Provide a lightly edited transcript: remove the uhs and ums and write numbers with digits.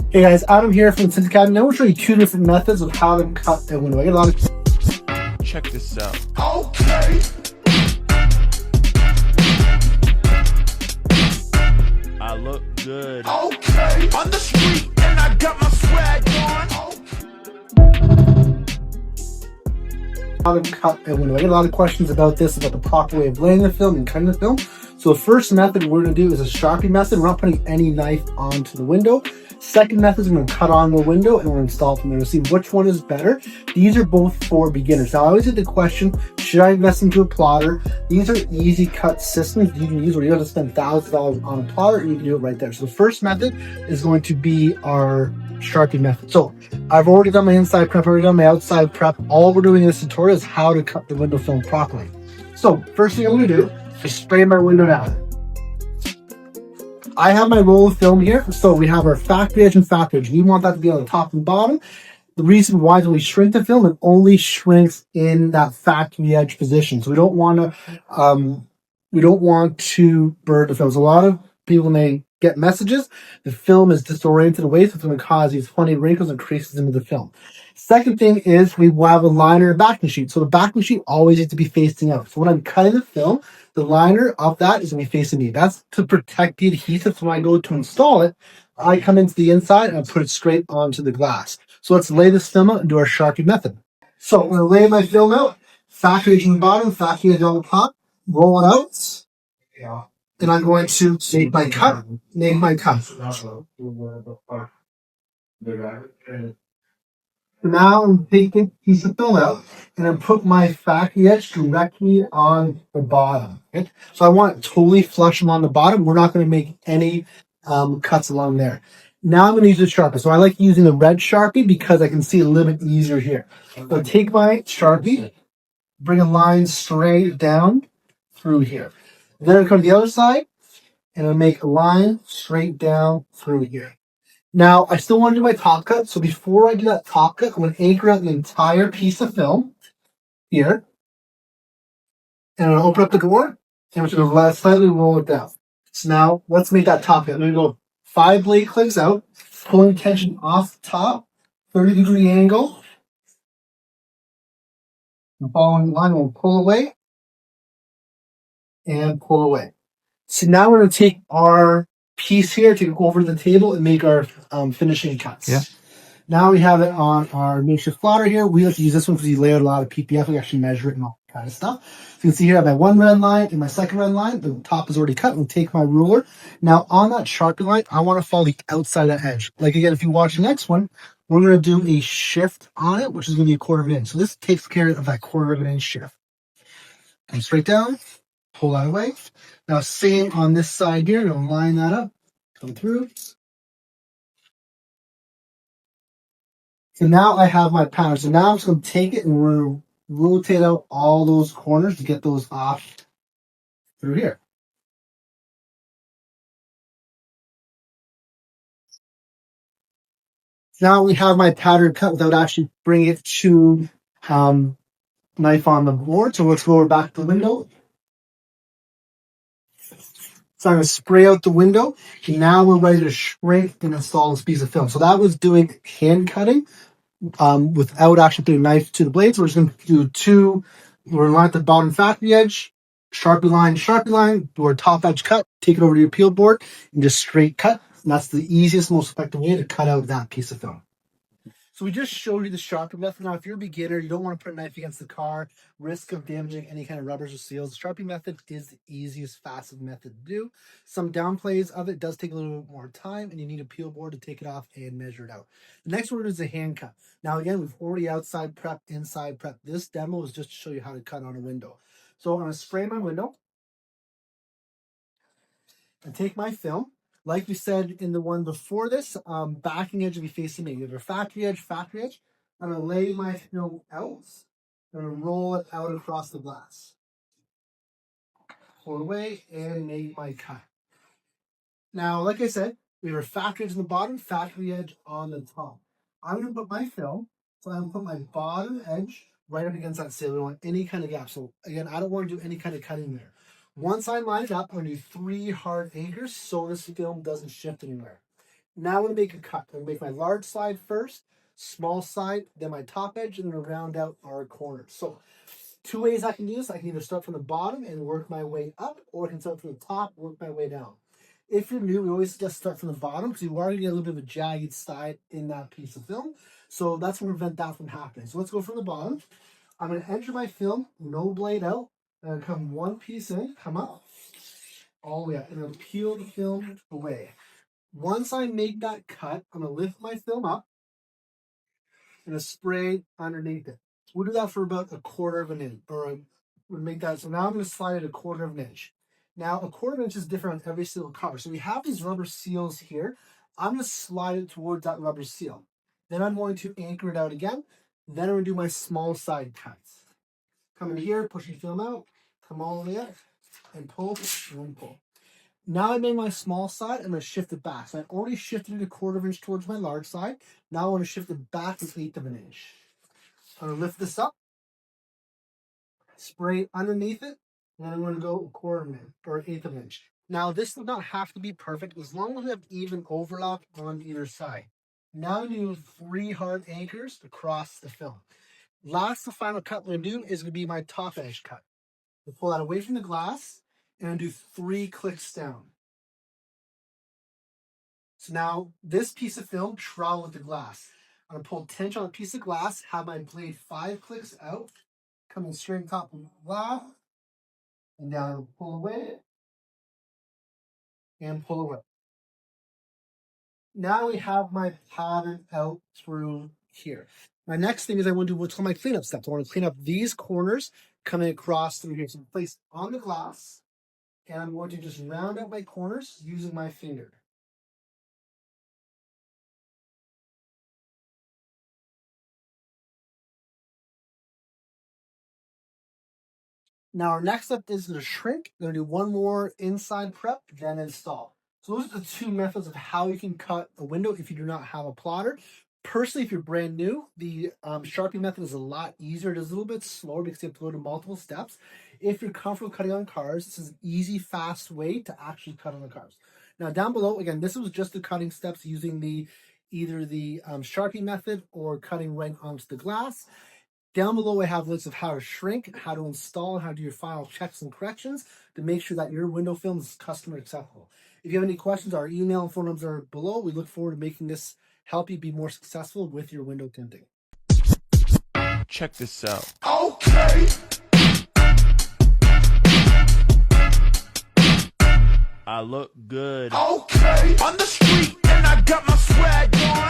Hey guys, Adam here from the Tint Academy. Now we'll show you two different methods of how to cut a window. I get a lot of... Check this out. Okay. I look good. Okay. On the street and I got my swag on. How to cut a window. I get a lot of questions about this, about the proper way of laying the film and cutting the film. So the first method we're going to do is a Sharpie method. We're not putting any knife onto the window. Second method is we're going to cut on the window and we're going to install it from there to see which one is better. These are both for beginners. Now I always get the question, should I invest into a plotter? These are easy cut systems you can use where you don't have to spend thousands of dollars on a plotter and you can do it right there. So the first method is going to be our Sharpie method. So I've already done my inside prep, I've already done my outside prep. All we're doing in this tutorial is how to cut the window film properly. So first thing I'm going to do is spray my window down. I have my roll of film here. So we have our factory edge and factory edge. We want that to be on the top and bottom. The reason why is when we shrink the film, it only shrinks in that factory edge position. So we don't want to burn the film. So a lot of people may get messages. The film is disoriented away, so it's going to cause these funny wrinkles and creases into the film. Second thing is we will have a liner and backing sheet. So the backing sheet always needs to be facing out. So when I'm cutting the film, the liner of that is going to be facing me. That's to protect the adhesive. So when I go to install it, I come into the inside and I put it straight onto the glass. So let's lay this film out and do our Sharpie method. So I'm going to lay my film out, factory edge on the bottom, factory edge on the top, roll it out. Yeah. Then I'm going to make my cut. Now I'm taking a piece of film out and I'm put my factory edge directly on the bottom. Okay? So I want it totally flush along the bottom. We're not going to make any cuts along there. Now I'm going to use the Sharpie. So I like using the red Sharpie because I can see a little bit easier here. So take my Sharpie, bring a line straight down through here. Then I come to the other side and I'll make a line straight down through here. Now, I still want to do my top cut, so before I do that top cut, I'm going to anchor out the entire piece of film here. And I'm going to open up the door, and I'm just going to slightly roll it down. So now, let's make that top cut. I'm going to go 5 blade clicks out, pulling tension off the top, 30-degree angle. The following line will pull away, and pull away. So now we're going to take our piece here to go over to the table and make our finishing cuts. Yeah. Now we have it on our makeshift plotter here. We like to use this one because you lay out a lot of PPF. We actually measure it and all that kind of stuff. So you can see here I have my one red line and my second red line. The top is already cut. We'll take my ruler. Now on that Sharpie line, I want to follow the outside of that edge. Like again, if you watch the next one, we're going to do a shift on it, which is going to be a 1/4 of an inch. So this takes care of that 1/4 of an inch shift. Come straight down, pull that away. Now same on this side here. I'm going to line that up, come through. So now I have my pattern. So now I'm just going to take it and we're going to rotate out all those corners to get those off through here. Now we have my pattern cut without actually bringing it to knife on the board. So let's go back to the window. So I'm going to spray out the window. And now we're ready to shrink and install this piece of film. So that was doing hand cutting. Without actually putting a knife to the blades. We're just going to do we're going to line at the bottom factory edge, Sharpie line, do our top edge cut, take it over to your peel board, and just straight cut. And that's the easiest, most effective way to cut out that piece of film. So we just showed you the Sharpie method. Now, if you're a beginner, you don't want to put a knife against the car, risk of damaging any kind of rubbers or seals. The Sharpie method is the easiest, fastest method to do. Some downplays of it does take a little bit more time, and you need a peel board to take it off and measure it out. The next one is a hand cut. Now, again, we've already outside prep, inside prep. This demo is just to show you how to cut on a window. So I'm going to spray my window and take my film. Like we said in the one before this, backing edge will be facing me. We have our factory edge. I'm going to lay my film out. I'm going to roll it out across the glass. Pull away and make my cut. Now, like I said, we have our factory edge on the bottom, factory edge on the top. I'm going to put my film, so I'm going to put my bottom edge right up against that seal. We don't want any kind of gap. So again, I don't want to do any kind of cutting there. Once I line it up, I'm going to do 3 hard anchors so this film doesn't shift anywhere. Now I'm going to make a cut. I'm going to make my large side first, small side, then my top edge, and then round out our corners. So 2 ways I can do this. I can either start from the bottom and work my way up, or I can start from the top, work my way down. If you're new, we always just start from the bottom because you already get a little bit of a jagged side in that piece of film. So that's going to prevent that from happening. So let's go from the bottom. I'm going to enter my film, no blade out. I'm going to come one piece in, come up, all the way up, and then peel the film away. Once I make that cut, I'm going to lift my film up and spray underneath it. We'll do that for about 1/4 of an inch, or we'll make that. So now I'm going to slide it 1/4 of an inch. Now 1/4 of an inch is different on every single cover. So we have these rubber seals here. I'm going to slide it towards that rubber seal. Then I'm going to anchor it out again. Then I'm going to do my small side cuts. Come in here, push your film out, come all the way up, and pull, and pull. Now I made my small side, I'm going to shift it back. So I already shifted it 1/4 of an inch towards my large side. Now I want to shift it back 1/8 of an inch. I'm going to lift this up, spray underneath it, and then I'm going to go 1/4 of an inch, or 1/8 of an inch. Now this does not have to be perfect, as long as we have even overlap on either side. Now I'm going to do 3 hard anchors across the film. Last, the final cut we're going to do is going to be my top edge cut. We'll pull that away from the glass and do 3 clicks down. So now this piece of film travel with the glass. I'm going to pull tension on a piece of glass, have my blade 5 clicks out, coming straight on top of the glass, and down, pull away, and pull away. Now we have my pattern out through here. My next thing is I want to do what's called my cleanup steps. I want to clean up these corners coming across through here. So place on the glass, and I'm going to just round out my corners using my finger. Now our next step is going to shrink. We're going to do one more inside prep, then install. So those are the 2 methods of how you can cut a window if you do not have a plotter. Personally, if you're brand new, the Sharpie method is a lot easier. It is a little bit slower because you have to go to multiple steps. If you're comfortable cutting on cars, this is an easy, fast way to actually cut on the cars. Now down below, again, this was just the cutting steps using either the Sharpie method or cutting right onto the glass. Down below, I have lists of how to shrink, how to install, and how to do your final checks and corrections to make sure that your window film is customer acceptable. If you have any questions, our email and phone numbers are below. We look forward to making this help you be more successful with your window tinting. Check this out. Okay. I look good. Okay. On the street and I got my swag on.